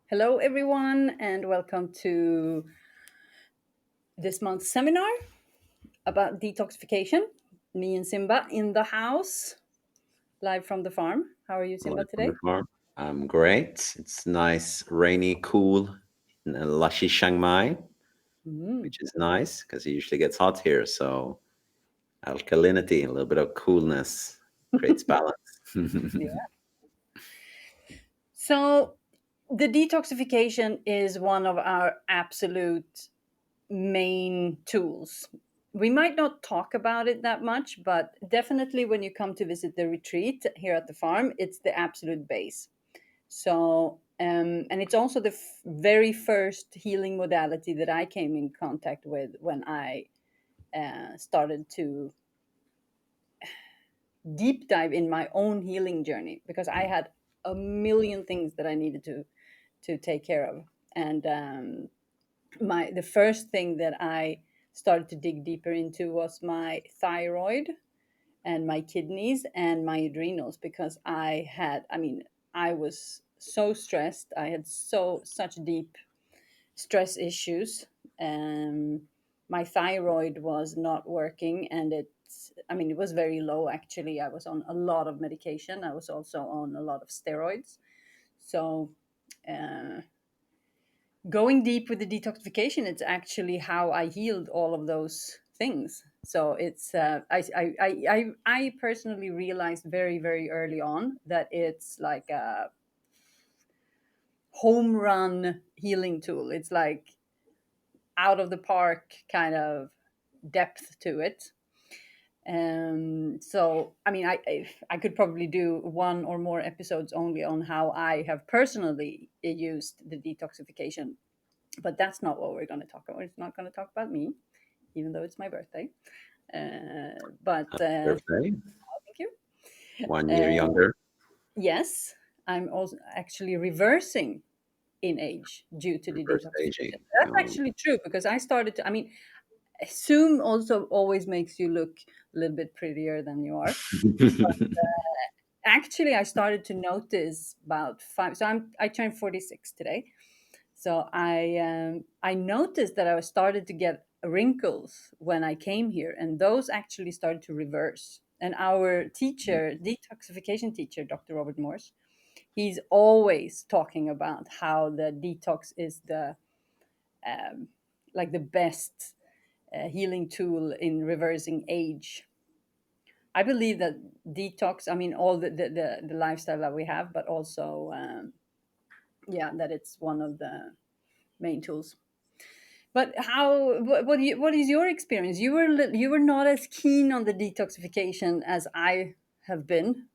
Hello, everyone, and welcome to this month's seminar about detoxification. Me and Simba in the house, live from the farm. How are you, Simba, Live on the today? farm. I'm great. It's nice, rainy, cool, in a lushy Chiang Mai, Mm, which is nice because it usually gets hot here. So alkalinity, a little bit of coolness creates balance. yeah. So, the detoxification is one of our absolute main tools. We might not talk about it that much, but definitely when you come to visit the retreat here at the farm, it's the absolute base. So, and it's also the very first healing modality that I came in contact with when I started to deep dive in my own healing journey because I had a million things that I needed to take care of, and my the first thing that I started to dig deeper into was my thyroid and my kidneys and my adrenals because I was so stressed. I had such deep stress issues. Um, my thyroid was not working, and it was very low actually. I was on a lot of medication. I was also on a lot of steroids. So, uh, going deep with the detoxification, it's actually how I healed all of those things. So it's I personally realized very very early on that it's like a home run healing tool. It's like out of the park kind of depth to it. So I could probably do one or more episodes only on how I have personally used the detoxification, but that's not what we're going to talk about. It's not going to talk about me, even though it's my birthday. But Happy birthday. Thank you. 1 year Uh, younger. yes, I'm also actually reversing in age due to the Reverse detoxification. aging. That's actually true because I started to. Zoom also always makes you look a little bit prettier than you are. Actually, I started to notice about five. So I turned 46 today. So I noticed that I was started to get wrinkles when I came here, and those actually started to reverse. And our teacher, detoxification teacher, Dr. Robert Morse, he's always talking about how the detox is the um, like the best healing tool in reversing age. I believe that detox, all the lifestyle that we have, but also, yeah, that it's one of the main tools. But what is your experience? You were not as keen on the detoxification as I have been.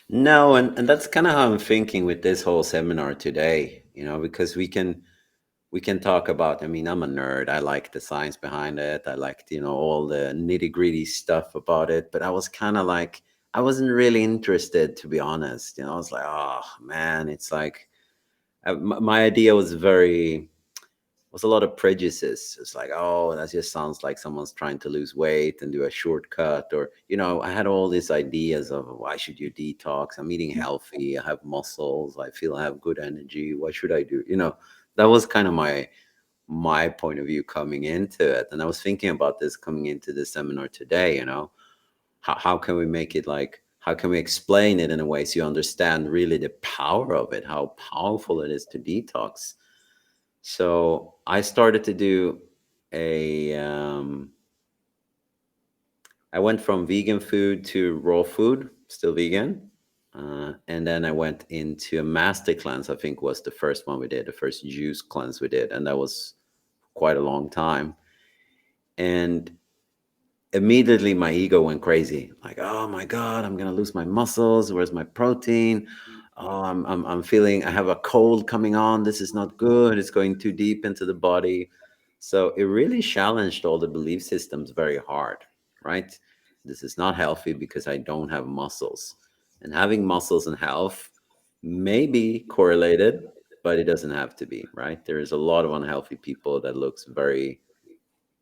No, and that's kind of how I'm thinking with this whole seminar today, because we can talk about, I'm a nerd. I like the science behind it. I liked, all the nitty-gritty stuff about it, but I was kind of like, I wasn't really interested, to be honest. I was like, oh man, it's like my idea was a lot of prejudices. It's like, oh, that just sounds like someone's trying to lose weight and do a shortcut. Or, I had all these ideas of why should you detox? I'm eating healthy. I have muscles. I feel I have good energy. What should I do? That was kind of my point of view coming into it. And I was thinking about this coming into the seminar today. How can we make it, like, how can we explain it in a way so you understand really the power of it, how powerful it is to detox. So I started to do a I went from vegan food to raw food, still vegan. And then I went into a master cleanse. I think was the first one we did, the first juice cleanse we did, and that was quite a long time. And immediately my ego went crazy, like, oh my god, I'm gonna lose my muscles. Where's my protein? Oh, I'm feeling I have a cold coming on. This is not good. It's going too deep into the body. So it really challenged all the belief systems very hard, right? This is not healthy because I don't have muscles, and having muscles and health may be correlated, but it doesn't have to be, right? There is a lot of unhealthy people that looks very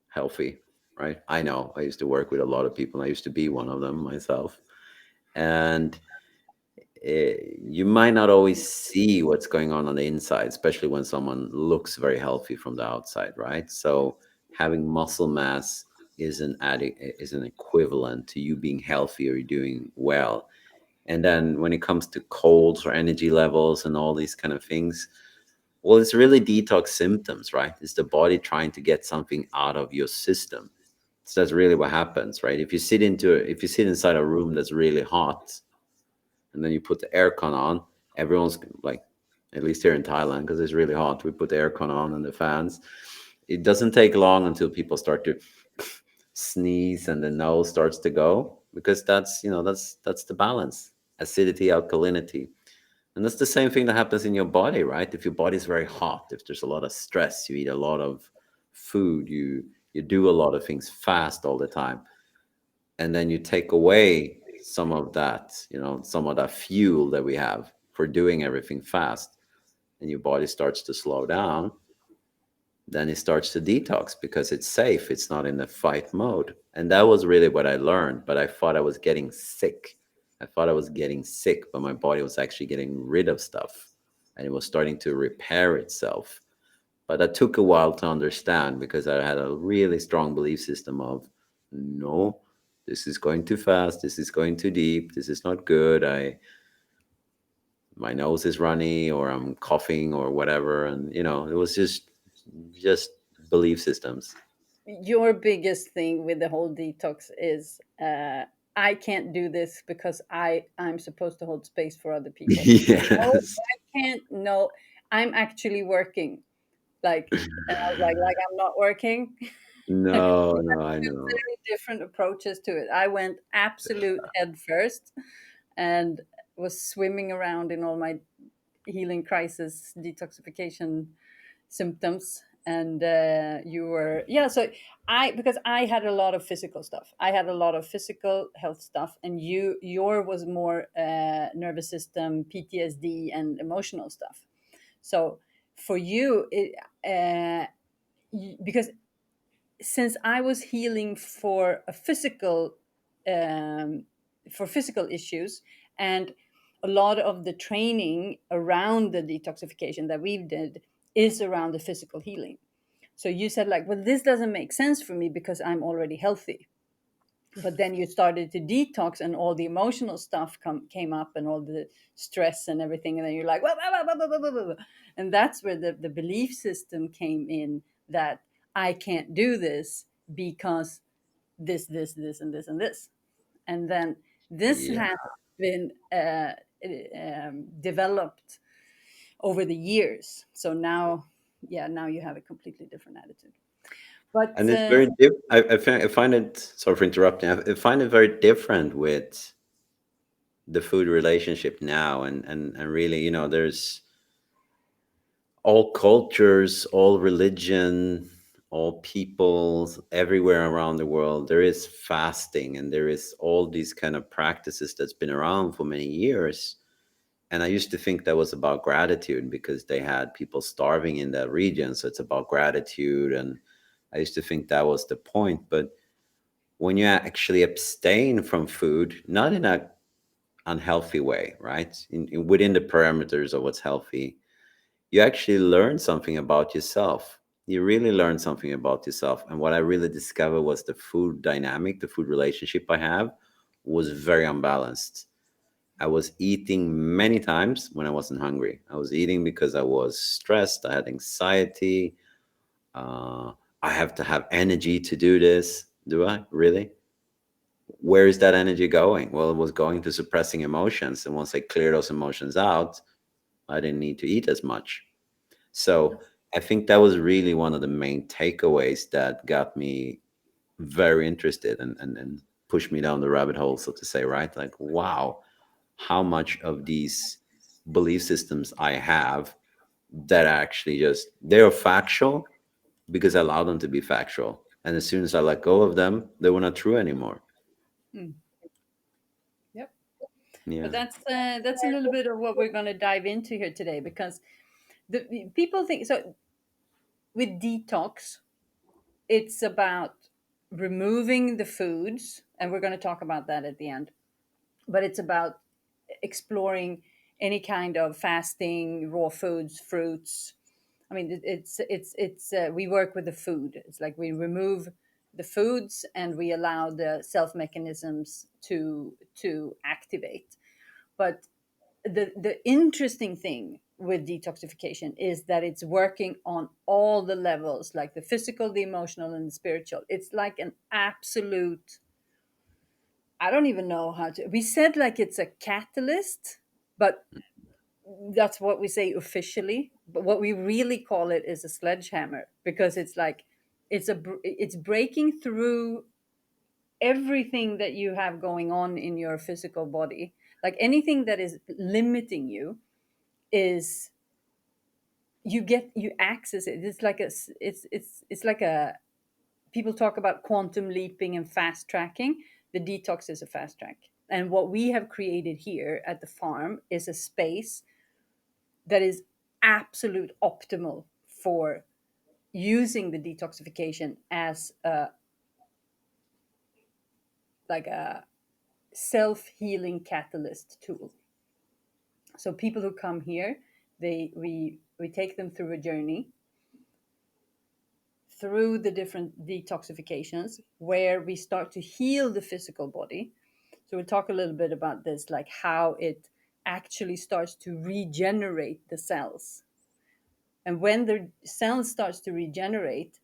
healthy, right? I know I used to work with a lot of people. I used to be one of them myself. And you might not always see what's going on the inside, especially when someone looks very healthy from the outside, right? So having muscle mass is an equivalent to you being healthy or doing well. And then when it comes to colds or energy levels and all these kind of things, well, it's really detox symptoms, right? It's the body trying to get something out of your system. So that's really what happens, right? If you sit inside a room that's really hot, and then you put the aircon on, everyone's like, at least here in Thailand, because it's really hot, we put the aircon on and the fans. It doesn't take long until people start to sneeze and the nose starts to go, because that's the balance, acidity, alkalinity. And that's the same thing that happens in your body, right? If your body's very hot, if there's a lot of stress, you eat a lot of food, you do a lot of things fast all the time, and then you take away some of that fuel that we have for doing everything fast, and your body starts to slow down, then it starts to detox because it's safe, it's not in the fight mode. And that was really what I learned. But I thought I was getting sick. I thought I was getting sick, but my body was actually getting rid of stuff, and it was starting to repair itself. But that took a while to understand, because I had a really strong belief system of, no, this is going too fast, this is going too deep, this is not good. My nose is runny, or I'm coughing or whatever. And it was just belief systems. Your biggest thing with the whole detox is I can't do this because I'm supposed to hold space for other people. No, Yes. I can't. No, I'm actually working. Like, and I was like I'm not working. We have No, no, I two know. very different approaches to it. I went absolute head first and was swimming around in all my healing crisis detoxification symptoms. And you were, yeah, so I, because I had a lot of physical stuff, I had a lot of physical health stuff, and your was more nervous system, PTSD, and emotional stuff. So for you because since I was healing for a physical, um, for physical issues, and a lot of the training around the detoxification that we did is around the physical healing. So you said like, well, this doesn't make sense for me because I'm already healthy. But then you started to detox, and all the emotional stuff came up, and all the stress and everything, and then you're like, "Wah, wah, wah, wah, wah, wah, wah, wah." And that's where the belief system came in, that I can't do this because this and this and this. And then this Yeah. has been developed over the years. So now, yeah, now you have a completely different attitude. But And it's very I find it, sorry for interrupting, I find it very different with the food relationship now. And really, there's all cultures, all religion, all peoples everywhere around the world. There is fasting, and there is all these kind of practices that's been around for many years. And I used to think that was about gratitude, because they had people starving in that region, so it's about gratitude. And I used to think that was the point. But when you actually abstain from food, not in a unhealthy way, right? Within the parameters of what's healthy, you actually learn something about yourself. You really learn something about yourself. And what I really discovered was the food dynamic, the food relationship I have was very unbalanced. I was eating many times when I wasn't hungry. I was eating because I was stressed, I had anxiety. Uh, I have to have energy to do this. Do I really? Where is that energy going? Well, it was going to suppressing emotions. And once I clear those emotions out, I didn't need to eat as much. So I think that was really one of the main takeaways that got me very interested, and pushed me down the rabbit hole, so to say, right? Like, wow, how much of these belief systems I have that actually just, they're factual because I allow them to be factual. And as soon as I let go of them, they were not true anymore. mm, yep. But Yeah. that's a little bit of what we're going to dive into here today, because the people think so with detox, it's about removing the foods, and we're going to talk about that at the end. But it's about exploring any kind of fasting, raw foods, fruits. I mean, it's we work with the food. It's like we remove the foods and we allow the self mechanisms to activate. But the interesting thing with detoxification is that it's working on all the levels, like the physical, the emotional, and the spiritual. It's like an absolute, I don't even know how to, we said like it's a catalyst, but that's what we say officially. But what we really call it is a sledgehammer, because it's like it's breaking through everything that you have going on in your physical body. Like anything that is limiting you is, you access it. It's like it's like a, people talk about quantum leaping and fast tracking. The detox is a fast track, and what we have created here at the farm is a space that is absolute optimal for using the detoxification as a, like a self-healing catalyst tool. So people who come here, we take them through a journey through the different detoxifications where we start to heal the physical body. So we'll talk a little bit about this, like how it actually starts to regenerate the cells. And when the cell starts to regenerate,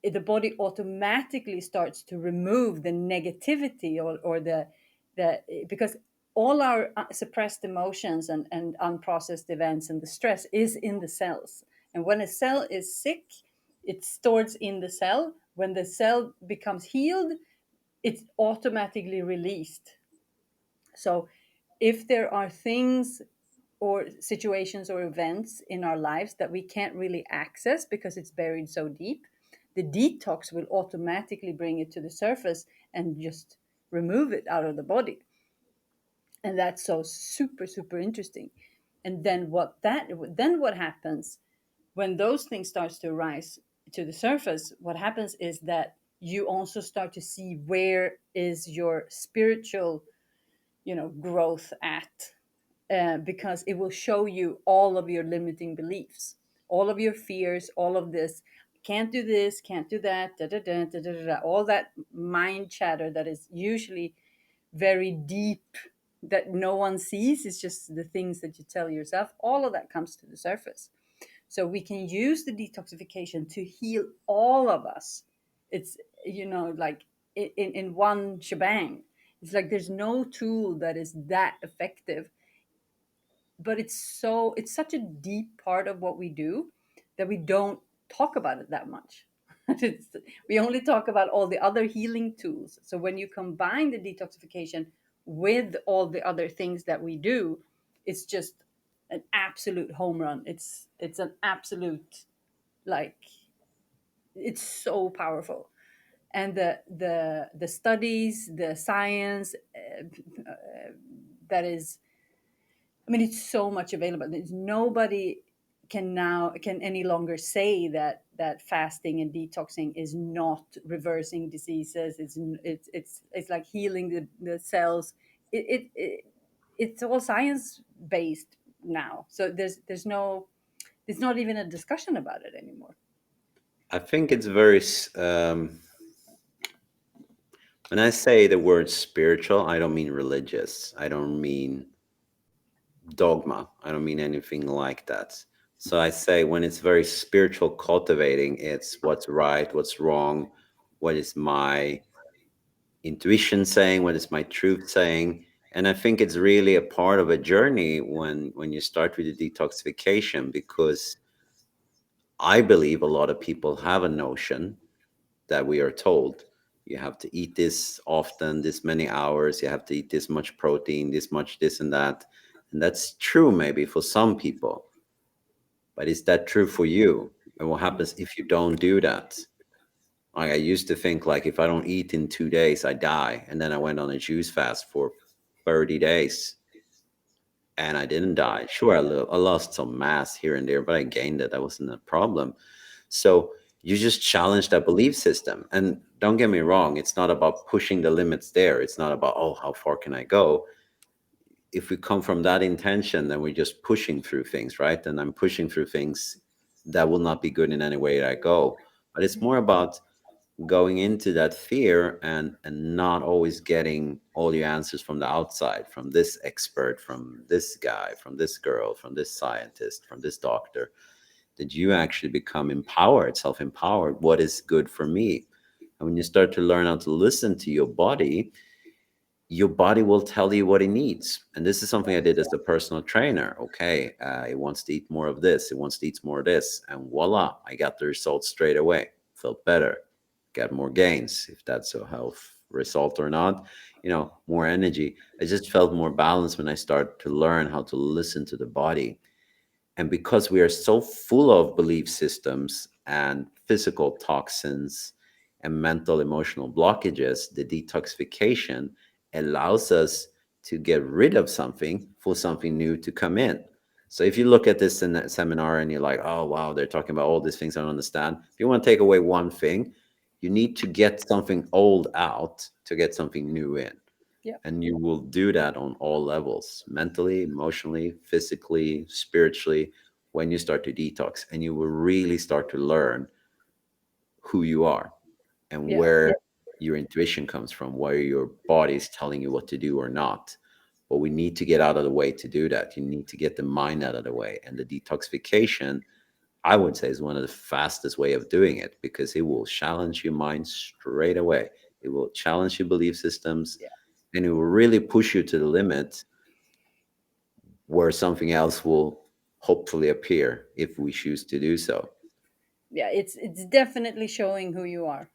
the body automatically starts to remove the negativity, or the because all our suppressed emotions and unprocessed events and the stress is in the cells. And when a cell is sick, it stores in the cell. When the cell becomes healed, it's automatically released. So if there are things or situations or events in our lives that we can't really access because it's buried so deep, the detox will automatically bring it to the surface and just remove it out of the body. And that's so super, super interesting. And then what happens when those things starts to rise to the surface? What happens is that you also start to see where is your spiritual, growth at, because it will show you all of your limiting beliefs, all of your fears, all of this. Can't do this, can't do that, da, da, da, da, da, da, da, all that mind chatter that is usually very deep, that no one sees. It's just the things that you tell yourself. All of that comes to the surface. So we can use the detoxification to heal all of us. It's, like in one shebang. It's like there's no tool that is that effective, but it's such a deep part of what we do that we don't talk about it that much. We only talk about all the other healing tools. So when you combine the detoxification with all the other things that we do, it's just an absolute home run. It's an absolute, like, it's so powerful. And the studies, the science, that is, I mean, it's so much available. There's nobody can any longer say that fasting and detoxing is not reversing diseases. It's like healing the cells. It's all science based now. So there's not even a discussion about it anymore. I think it's very when I say the word spiritual, I don't mean religious. I don't mean dogma. I don't mean anything like that. So I say when it's very spiritual cultivating, it's what's right, what's wrong, what is my intuition saying, what is my truth saying. And I think it's really a part of a journey when you start with the detoxification, because I believe a lot of people have a notion that we are told you have to eat this often, this many hours, you have to eat this much protein, this much this and that. And that's true maybe for some people, but is that true for you? And what happens if you don't do that? Like I used to think like if I don't eat in 2 days, I die. And then I went on a juice fast for 30 days and I didn't die. Sure, I lost some mass here and there, but I gained it. That wasn't a problem. So you just challenge that belief system. And don't get me wrong, it's not about pushing the limits there. It's not about, oh, how far can I go? if we come from that intention, then we're just pushing through things, right? And I'm pushing through things that will not be good in any way I go. But it's more about going into that fear and not always getting all your answers from the outside, from this expert, from this guy, from this girl, from this scientist, from this doctor, that you actually become empowered, self-empowered. What is good for me? And when you start to learn how to listen to your body will tell you what it needs. And this is something I did as a personal trainer. Okay, it wants to eat more of this, it wants to eat more of this, and voila, I got the results straight away. Felt better, got more gains, if that's a health result or not. More energy. I just felt more balanced when I started to learn how to listen to the body. And because we are so full of belief systems and physical toxins and mental emotional blockages, the detoxification allows us to get rid of something for something new to come in. So if you look at this in that seminar and you're like, oh, wow, they're talking about all these things I don't understand. If you want to take away one thing, you need to get something old out to get something new in. Yeah. And you will do that on all levels, mentally, emotionally, physically, spiritually, when you start to detox. And you will really start to learn who you are and Yeah. where your intuition comes from, where your body is telling you what to do or not. But we need to get out of the way to do that. You need to get the mind out of the way. And the detoxification, I would say, is one of the fastest way of doing it, because it will challenge your mind straight away. It will challenge your belief systems, Yeah. and it will really push you to the limit where something else will hopefully appear if we choose to do so. Yeah, it's definitely showing who you are.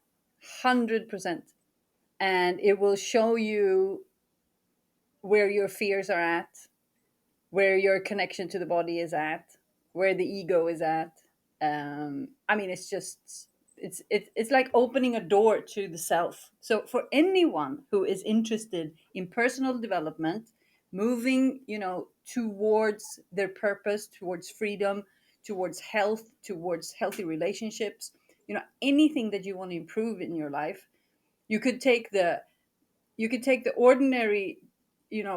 100%. And it will show you where your fears are at, where your connection to the body is at, where the ego is at. I mean, it's just it's like opening a door to the self. So for anyone who is interested in personal development, moving, towards their purpose, towards freedom, towards health, towards healthy relationships, anything that you want to improve in your life, you could take the ordinary,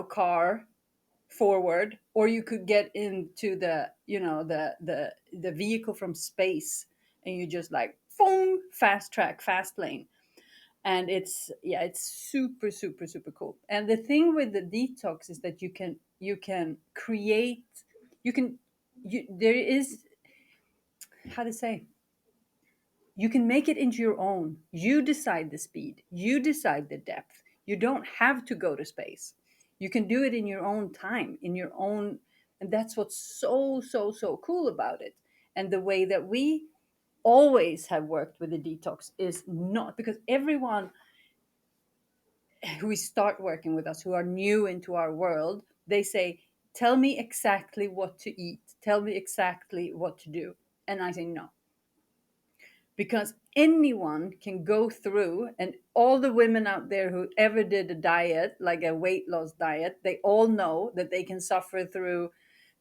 car forward, or you could get into the vehicle from space, and you just like boom, fast track, fast lane. And it's super, super, super cool. And the thing with the detox is that you can create, you can there is, how to say, you can make it into your own. You decide the speed, you decide the depth. You don't have to go to space. You can do it in your own time, in your own. And that's what's so, so, so cool about it. And the way that we always have worked with the detox is not because everyone who start working with us, who are new into our world, they say, tell me exactly what to eat, tell me exactly what to do. And I say, no, because anyone can go through, and all the women out there who ever did a diet, like a weight loss diet, they all know that they can suffer through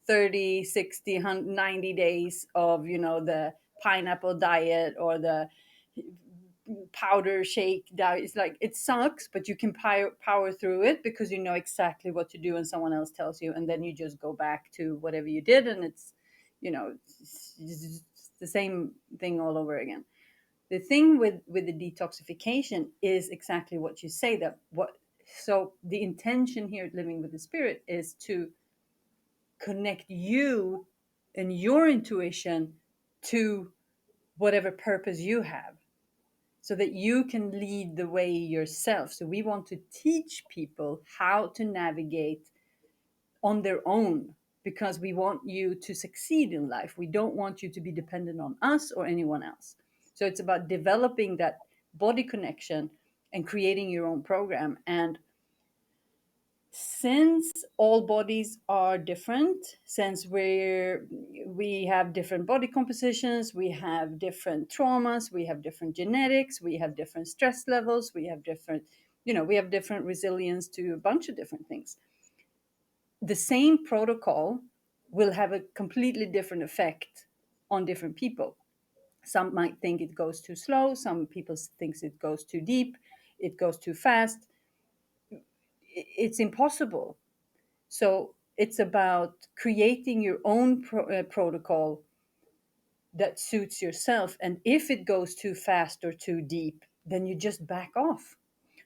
30, 60, 100, 90 days of, the pineapple diet or the powder shake diet. It's like, it sucks, but you can power through it because you know exactly what to do and someone else tells you, and then you just go back to whatever you did, and it's, it's the same thing all over again. The thing with the detoxification is exactly what you say, that what, so the intention here at Living with the Spirit is to connect you and your intuition to whatever purpose you have, so that you can lead the way yourself. So we want to teach people how to navigate on their own, because we want you to succeed in life. We don't want you to be dependent on us or anyone else. So it's about developing that body connection and creating your own program. And since all bodies are different, since we have different body compositions, we have different traumas, we have different genetics, we have different stress levels, we have different, we have different resilience to a bunch of different things. The same protocol will have a completely different effect on different people. Some might think it goes too slow, some people think it goes too deep, it goes too fast. It's impossible. So it's about creating your own protocol that suits yourself. And if it goes too fast or too deep, then you just back off.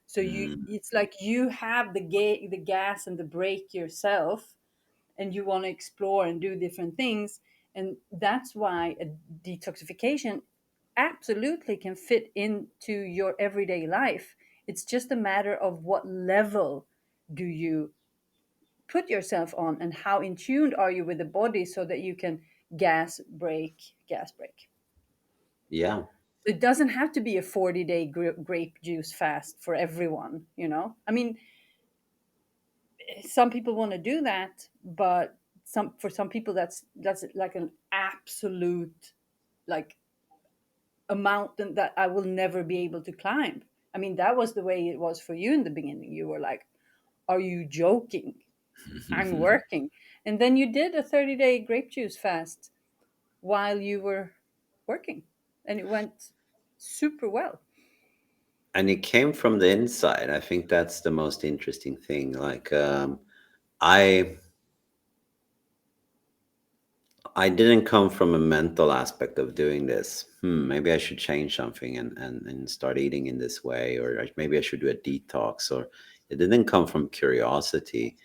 So Mm, it's like you have the gas and the brake yourself, and you want to explore and do different things. And that's why a detoxification absolutely can fit into your everyday life. It's just a matter of what level do you put yourself on, and how in tune are you with the body, so that you can gas break. yeah. It doesn't have to be a 40-day grape juice fast for everyone, you know? I mean, some people want to do that, but some people that's like an absolute, like, a mountain that I will never be able to climb. I mean, that was the way it was for you in the beginning. You were like, "Are you joking? I'm working." And then you did a 30-day grape juice fast while you were working, and it went super well. And it came from the inside. I think that's the most interesting thing. Like, I I didn't come from a mental aspect of doing this. Maybe I should change something and start eating in this way, or maybe I should do a detox. Or it didn't come from curiosity.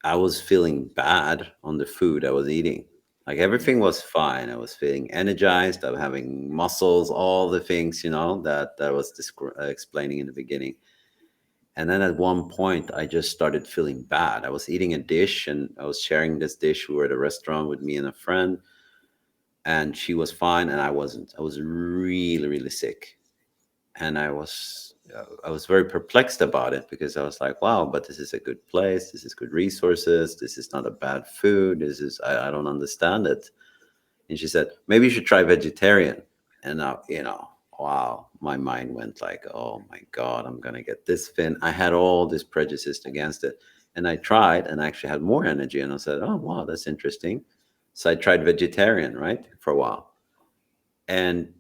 I was feeling bad on the food I was eating. Like Mm. everything was fine. I was feeling energized. I'm having muscles, all the things, that I was explaining in the beginning. And then at one point, I just started feeling bad. I was eating a dish and I was sharing this dish. We were at a restaurant with me and a friend, and she was fine and I wasn't. I was really, really sick. And I was very perplexed about it because I was like, wow, but this is a good place. This is good resources. This is not a bad food. I don't understand it. And she said, maybe you should try vegetarian. And now, wow, my mind went like, oh my God, I'm going to get this thin. I had all this prejudice against it. And I tried and I actually had more energy. And I said, oh, wow, that's interesting. So I tried vegetarian, right, for a while. And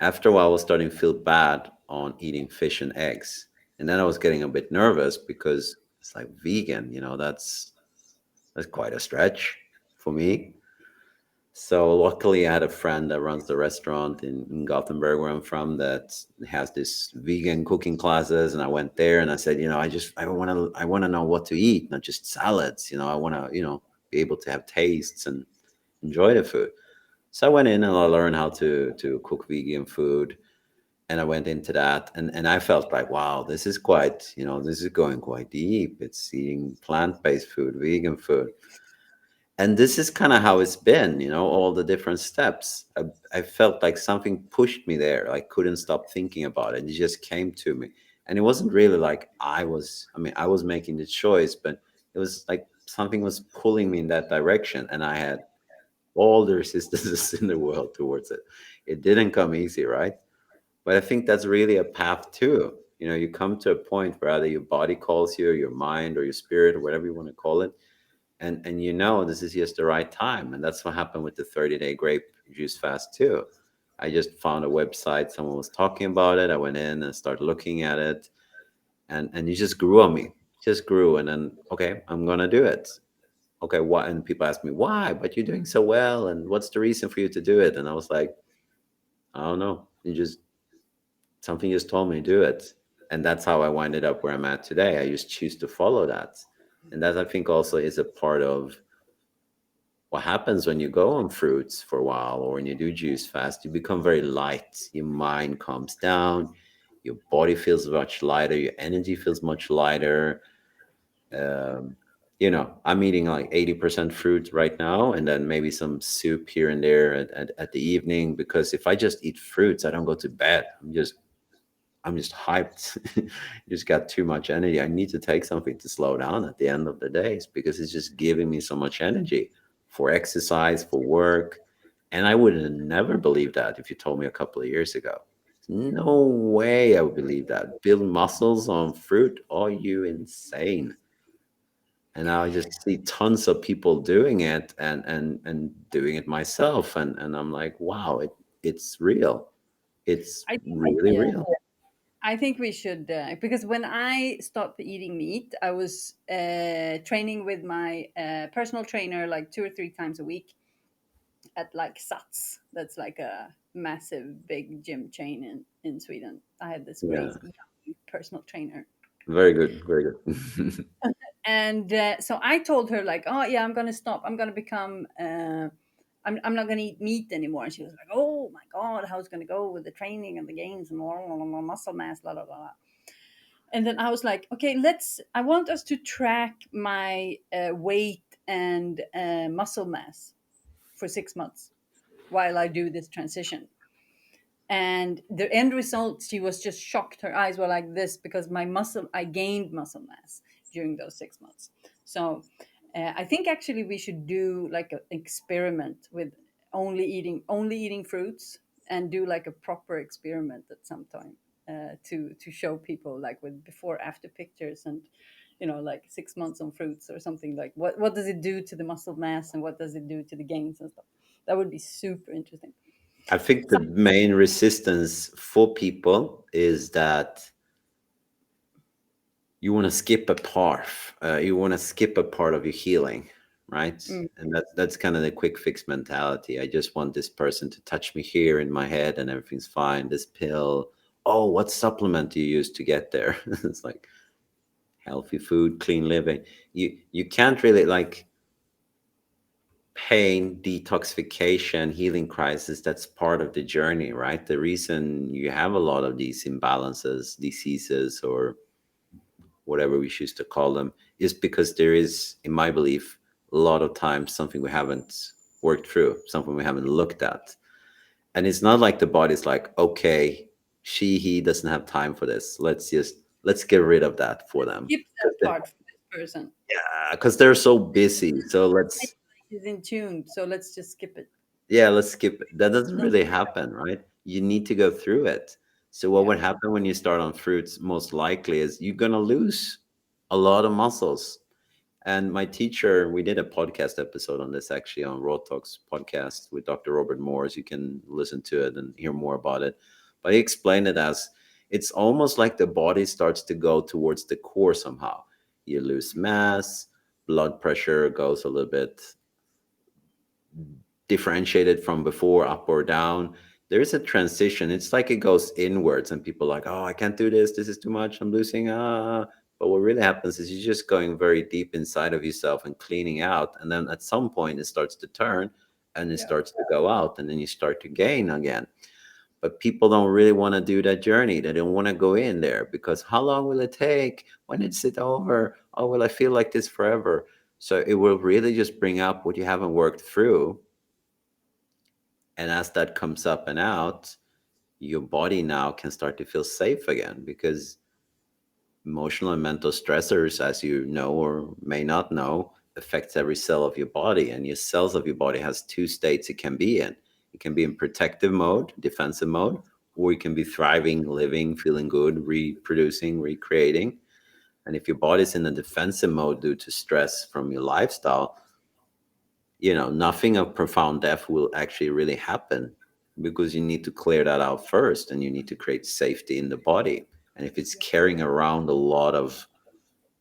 after a while, I was starting to feel bad on eating fish and eggs. And then I was getting a bit nervous because it's like vegan, that's quite a stretch for me. So luckily, I had a friend that runs the restaurant in Gothenburg, where I'm from, that has this vegan cooking classes, and I went there and I said, I want to know what to eat, not just salads. I want to be able to have tastes and enjoy the food. So I went in and I learned how to cook vegan food, and I went into that, and I felt like, wow, this is going quite deep. It's eating plant-based food, vegan food, and this is kind of how it's been, all the different steps. I felt like something pushed me there. I couldn't stop thinking about it. It just came to me. And it wasn't really like I was making the choice, but it was like something was pulling me in that direction. And I had all the resistances in the world towards it. It didn't come easy, right? But I think that's really a path too. You come to a point where either your body calls you, or your mind, or your spirit, or whatever you want to call it, and this is just the right time. And that's what happened with the 30-day grape juice fast too. I just found a website, someone was talking about it, I went in and started looking at it, and it just grew on me, just grew. And then, okay, I'm gonna do it. Okay, why? And people ask me why, but you're doing so well, and what's the reason for you to do it? And I was like, I don't know, you just something just told me to do it. And that's how I winded up where I'm at today. I just choose to follow that. And that, I think, also is a part of what happens when you go on fruits for a while, or when you do juice fast. You become very light, your mind calms down, your body feels much lighter, your energy feels much lighter. um, I'm eating like 80% fruit right now, and then maybe some soup here and there at the evening, because if I just eat fruits, I don't go to bed. I'm just hyped. Just got too much energy. I need to take something to slow down at the end of the days, because it's just giving me so much energy for exercise, for work. And I would have never believed that if you told me a couple of years ago. No way I would believe that. Build muscles on fruit? Are you insane? And now I just see tons of people doing it, and doing it myself. And I'm like, wow, it's real. It's I really yeah. real. I think we should, because when I stopped eating meat, I was training with my personal trainer like 2 or 3 times a week at like Sats. That's like a massive, big gym chain in Sweden. I had this Yeah, great young personal trainer. very good, very good. And so I told her like, oh yeah, I'm gonna stop. I'm gonna become. I'm not gonna eat meat anymore. And she was like, oh my god, how's it gonna go with the training and the gains and muscle mass, la la la. La. And then I was like, okay, let's. I want us to track my weight and muscle mass for 6 months while I do this transition. And the end result, she was just shocked. Her eyes were like this because I gained muscle mass during those 6 months. So I think actually we should do like an experiment with only eating fruits, and do like a proper experiment at some time, to show people like with before after pictures, and like 6 months on fruits or something, like what does it do to the muscle mass and what does it do to the gains and stuff. That would be super interesting. I think the main resistance for people is that you want to skip a part. You want to skip a part of your healing, right? Mm. And that's kind of the quick fix mentality. I just want this person to touch me here in my head, and everything's fine. This pill. Oh, what supplement do you use to get there? It's like healthy food, clean living. You can't really like pain, detoxification, healing crisis. That's part of the journey, right? The reason you have a lot of these imbalances, diseases, or whatever we choose to call them, is because there is, in my belief, a lot of times something we haven't worked through, something we haven't looked at. And it's not like the body's like, okay, he doesn't have time for this. Let's get rid of that for them. Skip that part for this person. Yeah, because they're so busy. So let's Is in tune, so let's just skip it. Yeah, let's skip it. That doesn't Not really happen, right? You need to go through it. So what Yeah. would happen when you start on fruits most likely is you're going to lose a lot of muscles. And my teacher, we did a podcast episode on this actually on Raw Talks podcast with Dr. Robert Morris. You can listen to it and hear more about it. But he explained it as it's almost like the body starts to go towards the core somehow. You lose mass, blood pressure goes a little bit differentiated from before, up or down. There's a transition. It's like it goes inwards, and people are like, oh, I can't do this. This is too much. I'm losing. But what really happens is you're just going very deep inside of yourself and cleaning out. And then at some point, it starts to turn and it Yeah. starts to go out, and then you start to gain again. But people don't really want to do that journey. They don't want to go in there because how long will it take? When is it over? Oh, will I feel like this forever? So it will really just bring up what you haven't worked through, and as that comes up and out, your body now can start to feel safe again because emotional and mental stressors, as you know or may not know, affects every cell of your body. And your cells of your body has two states it can be in. It can be in protective mode, defensive mode, or it can be thriving, living, feeling good, reproducing, recreating. And if your body's in a defensive mode due to stress from your lifestyle, nothing of profound death will actually really happen because you need to clear that out first and you need to create safety in the body. And if it's carrying around a lot of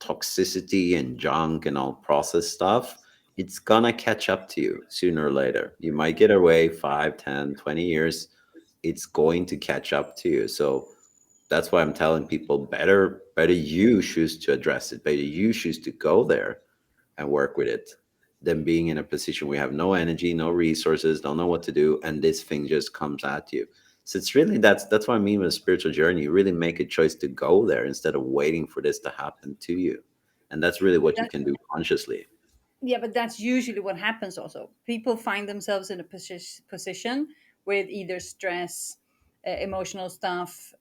toxicity and junk and all processed stuff, it's gonna catch up to you sooner or later. You might get away 5, 10, 20 years. It's going to catch up to you. So that's why I'm telling people better you choose to address it, better you choose to go there and work with it than being in a position where you have no energy, no resources, don't know what to do, and this thing just comes at you. So it's really that's what I mean with a spiritual journey. You really make a choice to go there instead of waiting for this to happen to you. And that's really what you That, can do consciously. yeah, but that's usually what happens also. People find themselves in a position with either stress, emotional stuff,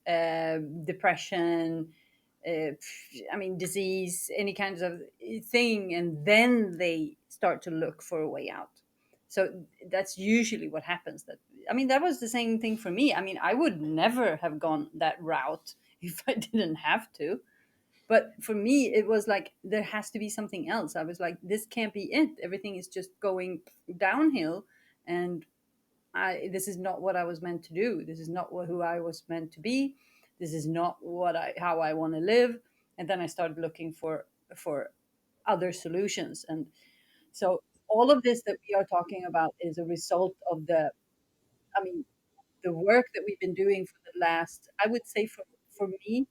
depression, disease, any kinds of thing, and then they start to look for a way out. So that's usually what happens. That was the same thing for me. I would never have gone that route if I didn't have to. But for me, it was like there has to be something else. I was like, this can't be it. Everything is just going downhill, and this is not what I was meant to do. This is not who I was meant to be. This is not what I how I want to live. And then I started looking for other solutions. And so all of this that we are talking about is a result of the, I mean, the work that we've been doing for the last, I would say for me,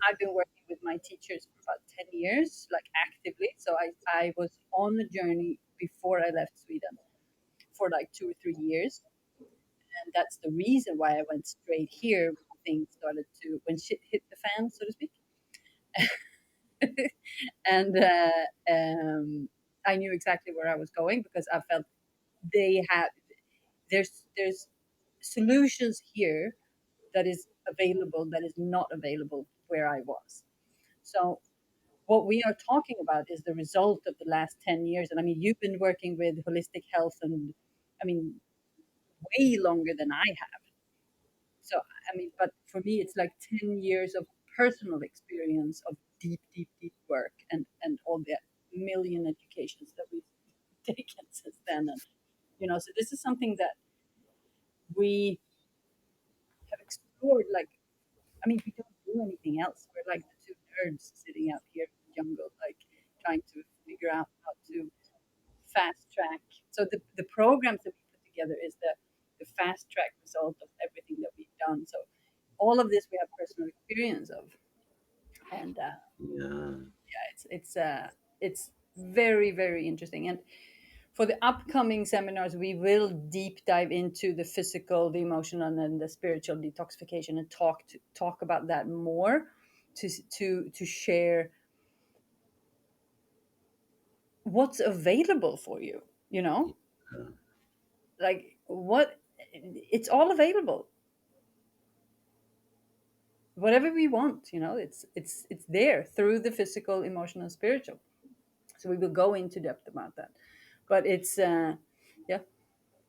I've been working with my teachers for about 10 years, like actively. So I was on a journey before I left Sweden for like 2 or 3 years. And that's the reason why I went straight here when things started to, when shit hit the fan, so to speak. And I knew exactly where I was going because I felt they had, there's solutions here that is available that is not available where I was. So what we are talking about is the result of the last 10 years. And I mean, you've been working with holistic health and I mean, way longer than I have. So, I mean, but for me, it's like 10 years of personal experience of deep, deep, deep work and all the million educations that we've taken since then. And, so this is something that we have explored. Like, I mean, we don't do anything else. We're like the two nerds sitting out here in the jungle, like trying to figure out how to fast track. So the programs that we put together is the fast track result of everything that we've done. So all of this we have personal experience of, and Yeah. yeah, it's very very interesting. And for the upcoming seminars, we will deep dive into the physical, the emotional, and the spiritual detoxification, and talk about that more, to share what's available for you. You know, like what it's all available, whatever we want. It's there through the physical, emotional, and spiritual. So we will go into depth about that, but it's yeah,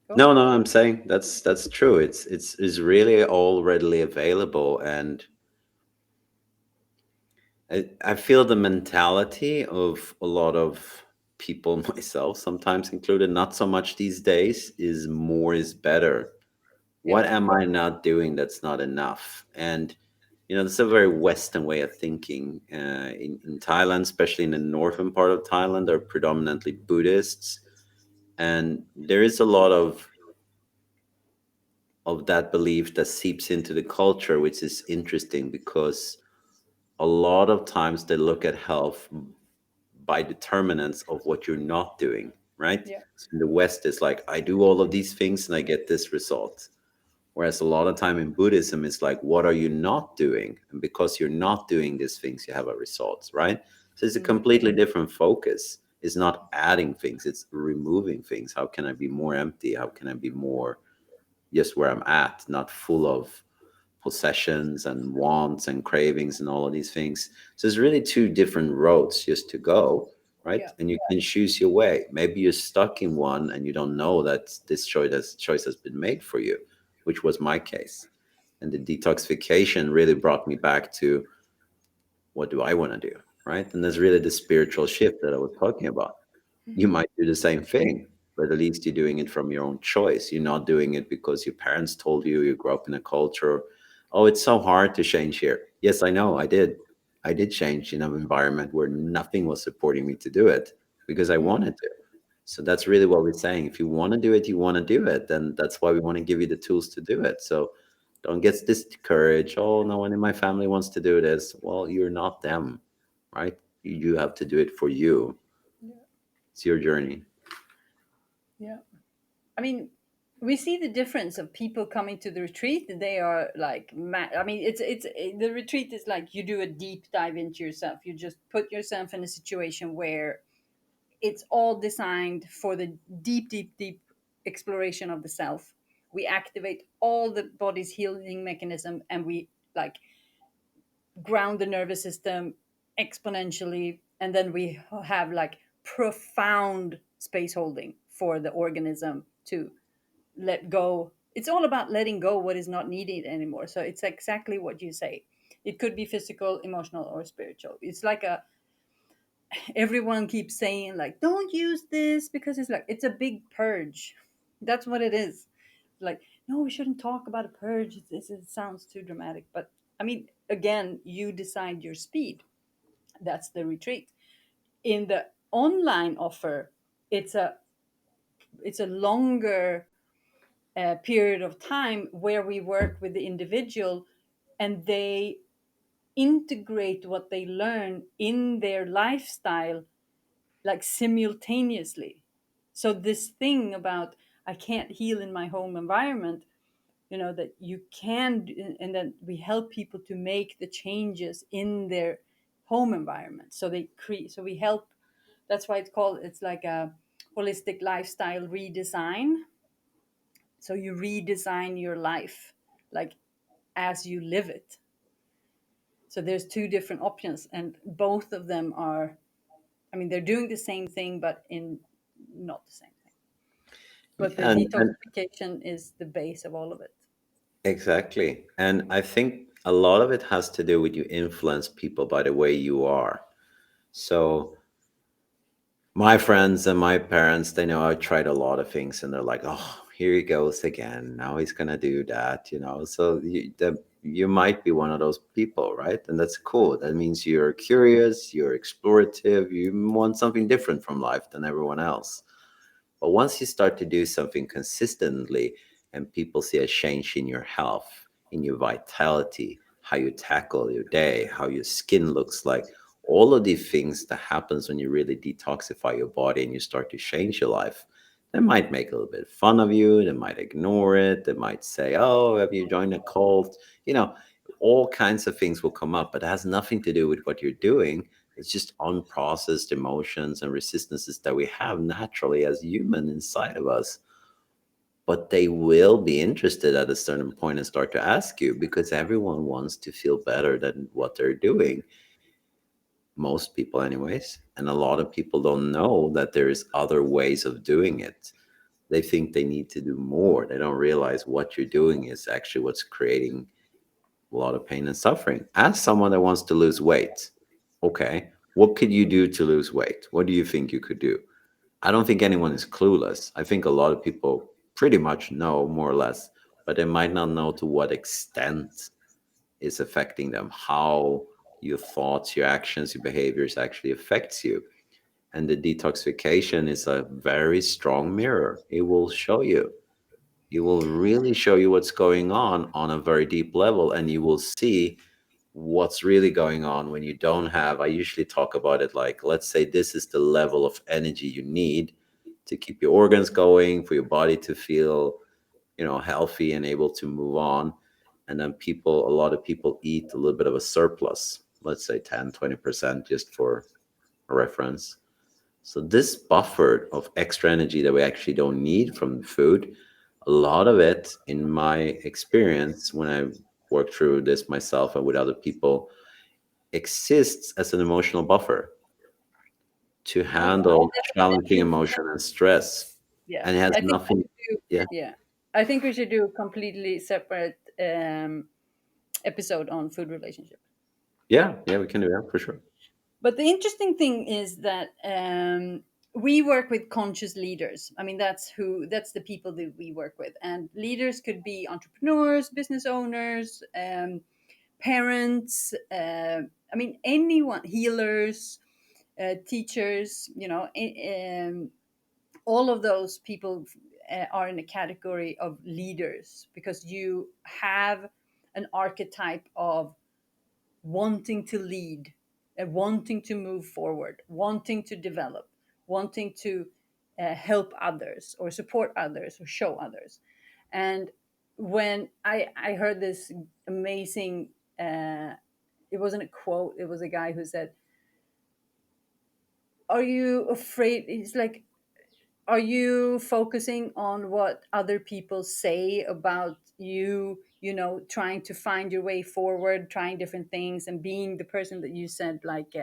go on. No, no, I'm saying that's true. It's really all readily available, and I feel the mentality of a lot of people, myself sometimes included, not so much these days, is more is better. Yeah, What am I not doing that's not enough? And that's a very Western way of thinking. In Thailand, especially in the northern part of Thailand, are predominantly Buddhists, and there is a lot of that belief that seeps into the culture, which is interesting because a lot of times they look at health by determinants of what you're not doing, right? yeah, So in the West, it's like, I do all of these things and I get this result. Whereas a lot of time in Buddhism, it's like, what are you not doing? And because you're not doing these things, you have a result, right? So it's a mm, completely different focus. It's not adding things, it's removing things. How can I be more empty? How can I be more just where I'm at, not full of possessions and wants and cravings and all of these things. So there's really two different roads just to go, right? yeah, And you can choose your way. Maybe you're stuck in one and you don't know that this choice has been made for you, which was my case. And the detoxification really brought me back to, what do I want to do, right? And that's really the spiritual shift that I was talking about. You might do the same thing, but at least you're doing it from your own choice. You're not doing it because your parents told you, you grew up in a culture. Oh, it's so hard to change here. Yes, I know, I did. I did change in an environment where nothing was supporting me to do it because I mm, wanted to. So that's really what we're saying. If you want to do it, you want to do it. Then that's why we want to give you the tools to do it. So don't get discouraged. Oh, no one in my family wants to do this. Well, you're not them, right? You have to do it for you. yeah, It's your journey. yeah. I mean, we see the difference of people coming to the retreat. They are like, I mean, the retreat is like you do a deep dive into yourself. You just put yourself in a situation where it's all designed for the deep, deep, deep exploration of the self. We activate all the body's healing mechanism, and we like ground the nervous system exponentially, and then we have like profound space holding for the organism to let go. It's all about letting go what is not needed anymore. So it's exactly what you say. It could be physical, emotional, or spiritual. It's like a, everyone keeps saying like, don't use this, because it's like it's a big purge. That's what it is. Like, no, we shouldn't talk about a purge. It sounds too dramatic. But I mean, again, you decide your speed. That's the retreat. In the online offer, it's a it's a longer period of time where we work with the individual, and they integrate what they learn in their lifestyle, like simultaneously. So this thing about I can't heal in my home environment, that you can and then we help people to make the changes in their home environment, so they create, so we help. That's why it's like a holistic lifestyle redesign. So you redesign your life, like, as you live it. So there's two different options, and both of them are, I mean, they're doing the same thing, but in not the same thing. But the Yeah, and detoxification is the base of all of it. exactly. And I think a lot of it has to do with you influence people by the way you are. So my friends and my parents, they know I tried a lot of things, and they're like, "Oh, here he goes again. Now he's gonna do that." So you might be one of those people, right? And that's cool. That means you're curious, you're explorative, you want something different from life than everyone else. But once you start to do something consistently and people see a change in your health, in your vitality, how you tackle your day, how your skin looks like, all of these things that happens when you really detoxify your body and you start to change your life, they might make a little bit of fun of you. They might ignore it. They might say, "Oh, have you joined a cult?" You know, all kinds of things will come up, but it has nothing to do with what you're doing. It's just unprocessed emotions and resistances that we have naturally as human inside of us. But they will be interested at a certain point and start to ask you because everyone wants to feel better than what they're doing. Most people, anyways. And a lot of people don't know that there is other ways of doing it. They think they need to do more. They don't realize what you're doing is actually what's creating a lot of pain and suffering. As someone that wants to lose weight, okay, what could you do to lose weight? What do you think you could do? I don't think anyone is clueless. I think a lot of people pretty much know more or less, but they might not know to what extent is affecting them, how your thoughts, your actions, your behaviors actually affects you. And the detoxification is a very strong mirror. It will show you. It will really show you what's going on a very deep level, and you will see what's really going on when you don't have. I usually talk about it like, let's say this is the level of energy you need to keep your organs going, for your body to feel, healthy and able to move on. And then a lot of people eat a little bit of a surplus, let's say 10-20%, just for a reference. So this buffer of extra energy that we actually don't need from the food, a lot of it, in my experience, when I worked through this myself and with other people, exists as an emotional buffer to Oh, I handle definitely challenging think, emotion and stress. yeah. And it has I think we nothing, should do, yeah, yeah. I think we should do a completely separate episode on food relationship. yeah, yeah, we can do that for sure. But the interesting thing is that we work with conscious leaders. I mean, that's the people that we work with, and leaders could be entrepreneurs, business owners, parents. I mean, anyone, healers, teachers. All of those people are in a category of leaders because you have an archetype of wanting to lead, wanting to move forward, wanting to develop, wanting to help others or support others or show others. And when I heard this amazing, it wasn't a quote, it was a guy who said, "Are you afraid?" It's like, are you focusing on what other people say about you, trying to find your way forward, trying different things and being the person that you said, like,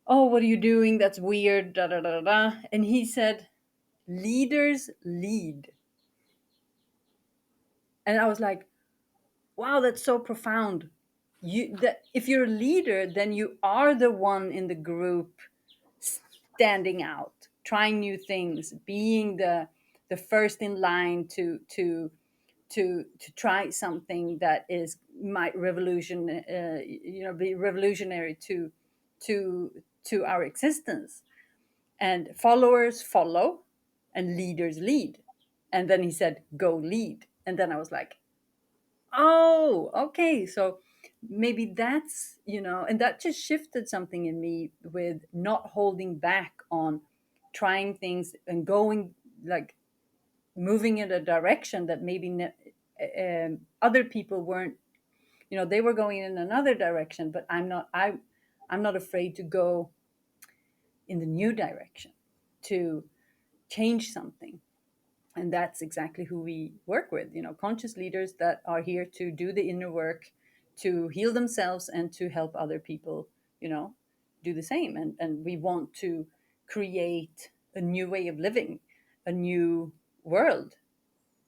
oh, what are you doing, that's weird, da da da da. And he said, leaders lead. And I was like, wow, that's so profound. That if you're a leader, then you are the one in the group standing out, trying new things, being the first in line to try something that is might revolution be revolutionary to our existence. And followers follow and leaders lead. And then he said, go lead. And then I was like, oh, okay. So maybe that's, and that just shifted something in me with not holding back on trying things and going, like, moving in a direction that maybe other people weren't, they were going in another direction, but I'm not afraid to go in the new direction, to change something. And that's exactly who we work with, conscious leaders that are here to do the inner work, to heal themselves and to help other people, you know do the same. And we want to create a new way of living, a new world,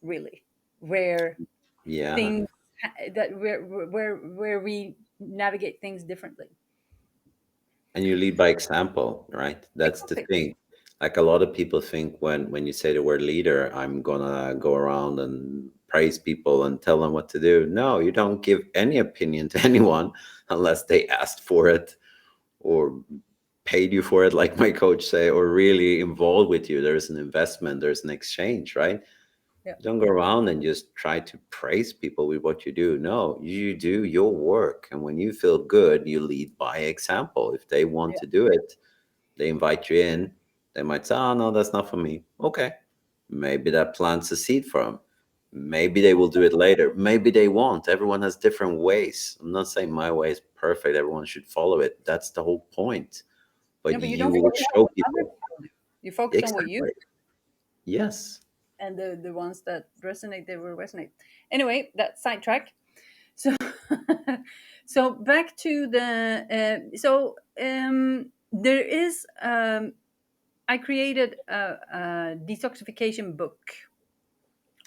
really, where Yeah. things that where we navigate things differently. And you lead by example, right? That's the Exactly. thing. Like a lot of people think when you say the word leader, I'm gonna go around and praise people and tell them what to do. No, you don't give any opinion to anyone unless they asked for it or paid you for it, like my coach say, or really involved with you. There's an investment, there's an exchange, right? Yeah. Don't go around and just try to praise people with what you do. No, you do your work. And when you feel good, you lead by example. If they want Yeah. to do it, they invite you in. They might say, oh, no, that's not for me. Okay. Maybe that plants a seed for them. Maybe they will do it later. Maybe they won't. Everyone has different ways. I'm not saying my way is perfect. Everyone should follow it. That's the whole point. No, But but you you don't will focus on show what other people. people do. You focus on what you Exactly. do, Yes. and the ones that resonate, they will resonate. Anyway, that sidetrack. So so back to the there is I created a detoxification book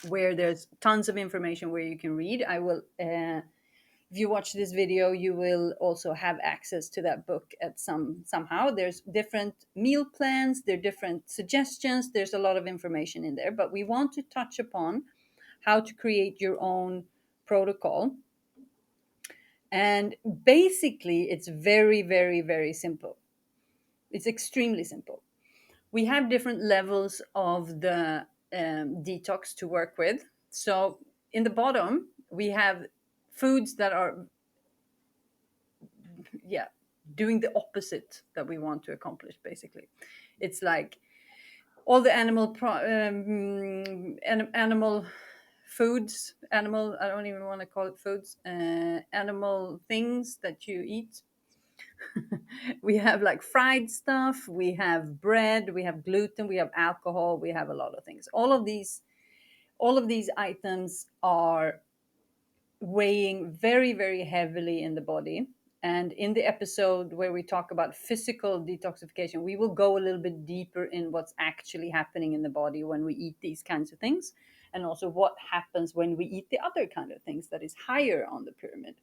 where there's tons of information where you can read. I will if you watch this video, you will also have access to that book at somehow. There's different meal plans, there are different suggestions, there's a lot of information in there, but we want to touch upon how to create your own protocol. And basically, it's very, very, very simple. It's extremely simple. We have different levels of the detox to work with. So, in the bottom, we have foods that are, yeah, doing the opposite that we want to accomplish, basically. It's like all the animal foods, animal, I don't even want to call it foods, animal things that you eat. We have like fried stuff, we have bread, we have gluten, we have alcohol, we have a lot of things. All of these items are weighing very, very heavily in the body. And in the episode where we talk about physical detoxification, we will go a little bit deeper in what's actually happening in the body when we eat these kinds of things, and also what happens when we eat the other kind of things that is higher on the pyramid.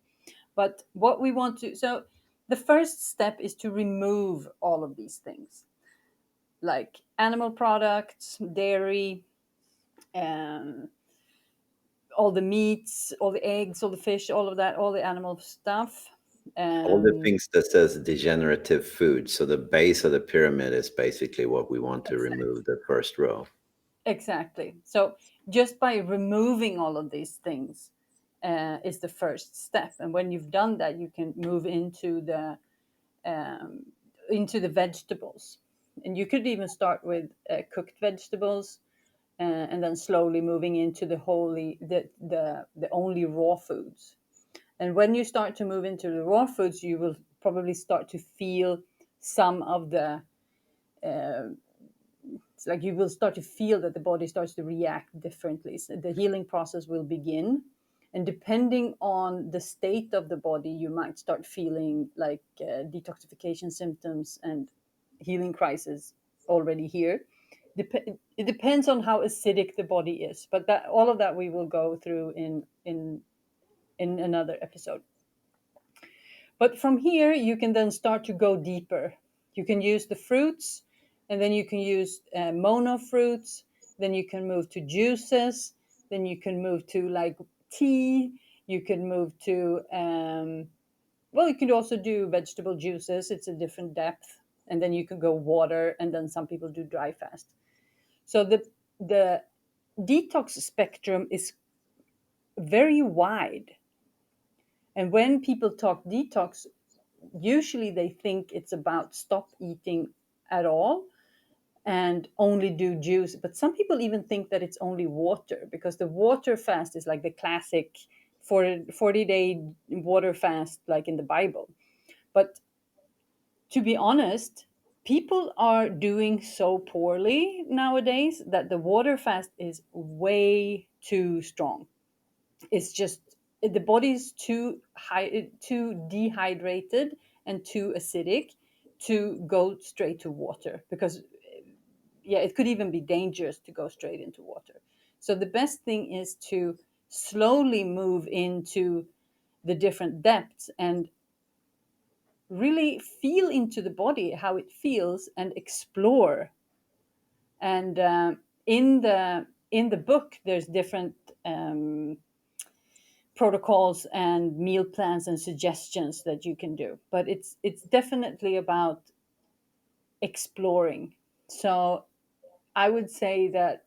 But what we want to, so the first step is to remove all of these things, like animal products, dairy, um, all the meats, all the eggs, all the fish, all of that, all the animal stuff. All the Um, things that says degenerative food. So the base of the pyramid is basically what we want to exactly. remove, the first row. Exactly. So just by removing all of these things is the first step, and when you've done that, you can move um, into the vegetables, and you could even start with cooked vegetables, and then slowly moving into the only raw foods. And when you start to move into the raw foods, you will probably start to feel some of the it's like you will start to feel that the body starts to react differently. So the healing process will begin. And depending on the state of the body, you might start feeling like detoxification symptoms and healing crisis already here. It depends on how acidic the body is, but that all of that we will go through in another episode. But from here, you can then start to go deeper. You can use the fruits, and then you can use mono fruits. then you can move to juices, then you can move to like tea, you can move to well, you can also do vegetable juices, it's a different depth, and then you can go water, and then some people do dry fast. So the detox spectrum is very wide. And when people talk detox, usually they think it's about stop eating at all and only do juice. But some people even think that it's only water, because the water fast is like the classic 40-day water fast, like in the Bible. But to be honest, people are doing so poorly nowadays that the water fast is way too strong. It's just the body is too high, too dehydrated and too acidic to go straight to water, because yeah, it could even be dangerous to go straight into water. So the best thing is to slowly move into the different depths and really feel into the body how it feels and explore. And in the book there's different protocols and meal plans and suggestions that you can do, but it's definitely about exploring. So I would say that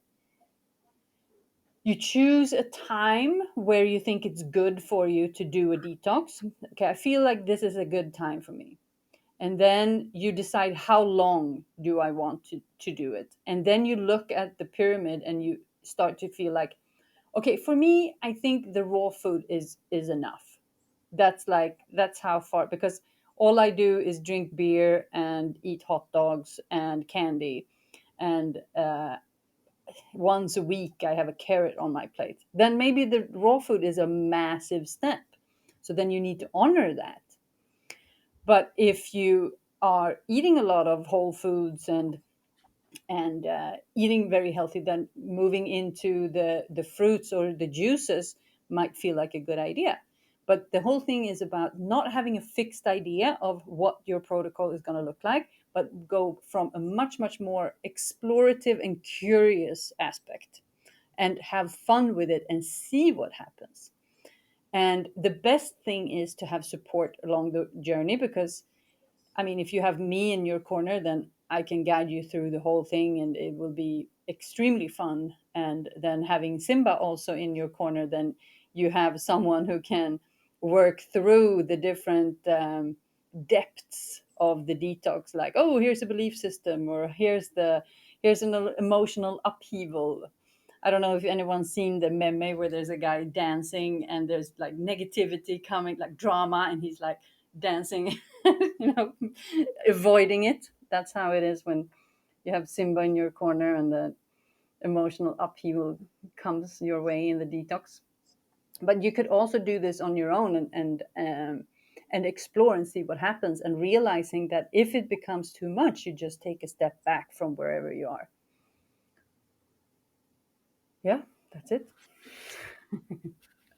you choose a time where you think it's good for you to do a detox. Okay, I feel like this is a good time for me. And then you decide how long do I want to do it. And then you look at the pyramid and you start to feel like, okay, for me, I think the raw food is enough. That's how far, because all I do is drink beer and eat hot dogs and candy, and once a week I have a carrot on my plate. Then maybe the raw food is a massive step. So then you need to honor that. But if you are eating a lot of whole foods and eating very healthy, then moving into the fruits or the juices might feel like a good idea. But the whole thing is about not having a fixed idea of what your protocol is going to look like, but go from a much more explorative and curious aspect and have fun with it and see what happens. And the best thing is to have support along the journey, because I mean, if you have me in your corner, then I can guide you through the whole thing and it will be extremely fun. And then having Simba also in your corner, then you have someone who can work through the different depths of the detox, like, oh, here's a belief system, or here's an emotional upheaval. I don't know if anyone's seen the meme where there's a guy dancing and there's like negativity coming, like drama, and he's like dancing, you know, avoiding it. That's how it is when you have Simba in your corner and the emotional upheaval comes your way in the detox. But you could also do this on your own and explore and see what happens, and realizing that if it becomes too much, you just take a step back from wherever you are. Yeah, that's it.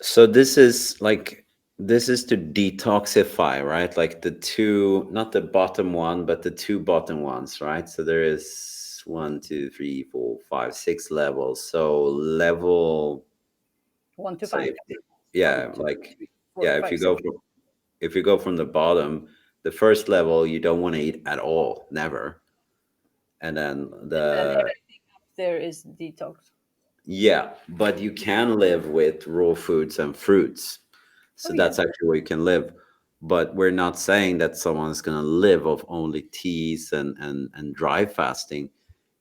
So this is to detoxify, right? Like the two, not the bottom one, but the two bottom ones, right? So there is one, two, three, four, five, six levels. So level, One to say, five. One, yeah, two, like three, four, yeah, five, six. if you go from the bottom, the first level you don't want to eat at all, never. And then And then the everything up there is detox. yeah, but you can live with raw foods and fruits. Oh So yeah. that's actually where you can live. But we're not saying that someone's going to live off only teas and dry fasting.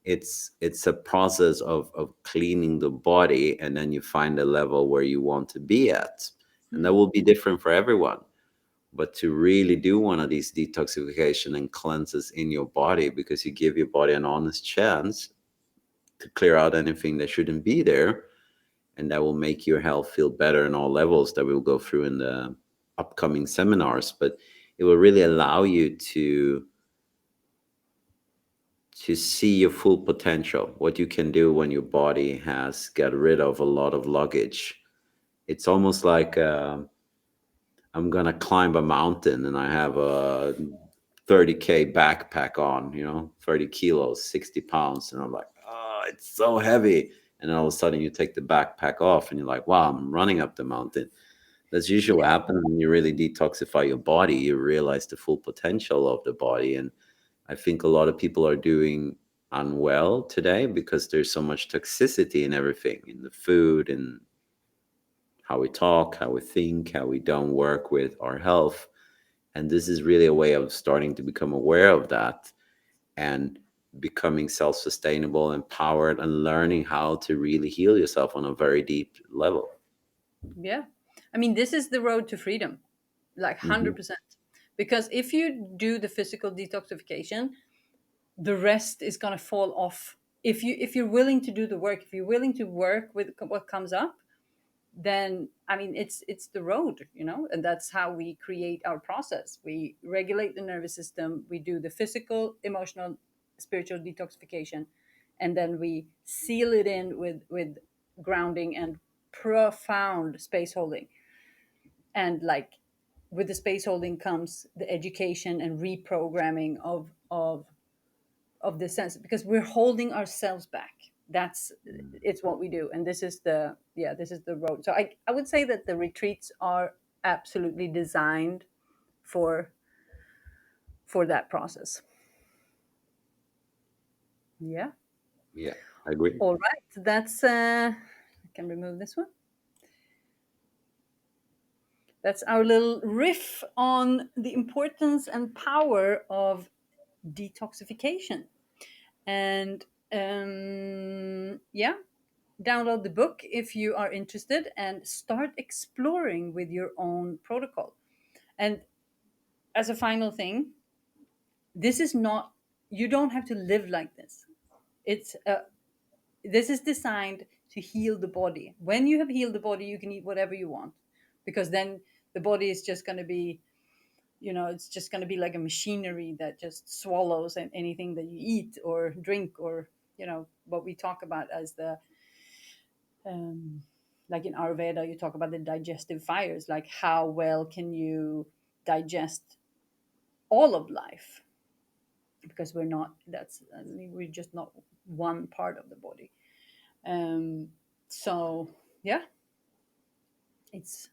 It's a process of cleaning the body, and then you find a level where you want to be at. And that Mm. will be different for everyone. But to really do one of these detoxification and cleanses in your body, because you give your body an honest chance to clear out anything that shouldn't be there, and that will make your health feel better in all levels that we'll go through in the upcoming seminars. But it will really allow you to see your full potential, what you can do when your body has got rid of a lot of luggage. It's almost like I'm gonna climb a mountain and I have a 30K backpack on, 30 kilos, 60 pounds, and I'm like, it's so heavy. And then all of a sudden you take the backpack off and you're like, wow, I'm running up the mountain. That's usually what Yeah. happens when you really detoxify your body. You realize the full potential of the body. And I think a lot of people are doing unwell today because there's so much toxicity in everything, in the food and how we talk, how we think, how we don't work with our health. And this is really a way of starting to become aware of that and becoming self sustainable, empowered, and learning how to really heal yourself on a very deep level. Yeah. I mean, this is the road to freedom, like Hmm. 100%. Because if you do the physical detoxification, the rest is going to fall off. If you're willing to do the work, if you're willing to work with what comes up, then I mean it's the road, and that's how we create our process. We regulate the nervous system, we do the physical, emotional, spiritual detoxification, and then we seal it in with grounding and profound space holding. And like with the space holding comes the education and reprogramming of the sense, because we're holding ourselves back. That's It's what we do, and this is the road. So I would say that the retreats are absolutely designed for for that process. Yeah. Yeah, I agree. All right, that's I can remove this one. That's our little riff on the importance and power of detoxification. And yeah, download the book if you are interested and start exploring with your own protocol. And as a final thing, this is not, you don't have to live like this. It's this is designed to heal the body. When you have healed the body, you can eat whatever you want, because then the body is just going to be, it's just going to be like a machinery that just swallows anything that you eat or drink, or what we talk about as the um, like in Ayurveda, you talk about the digestive fires, like how well can you digest all of life? Because we're not, I mean, we're just not one part of the body. Um, so, yeah, it's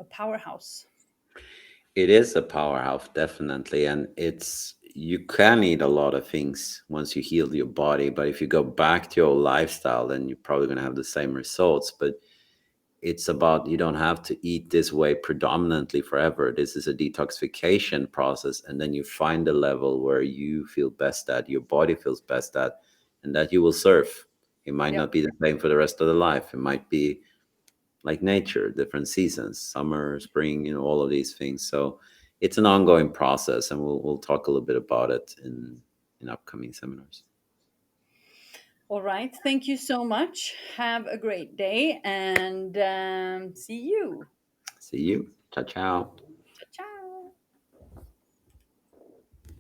a powerhouse. It is a powerhouse, definitely. And it's, you can eat a lot of things once you heal your body. But if you go back to your lifestyle, then you're probably going to have the same results. But it's about, you don't have to eat this way predominantly forever. This is a detoxification process. And then you find a level where you feel best at, your body feels best at, and that you will serve. It might Yep. not be the same for the rest of the life. It might be like nature, different seasons, summer, spring, all of these things. So it's an ongoing process, and we'll talk a little bit about it in upcoming seminars. All right. Thank you so much. Have a great day, and see you. See you. Ciao, ciao.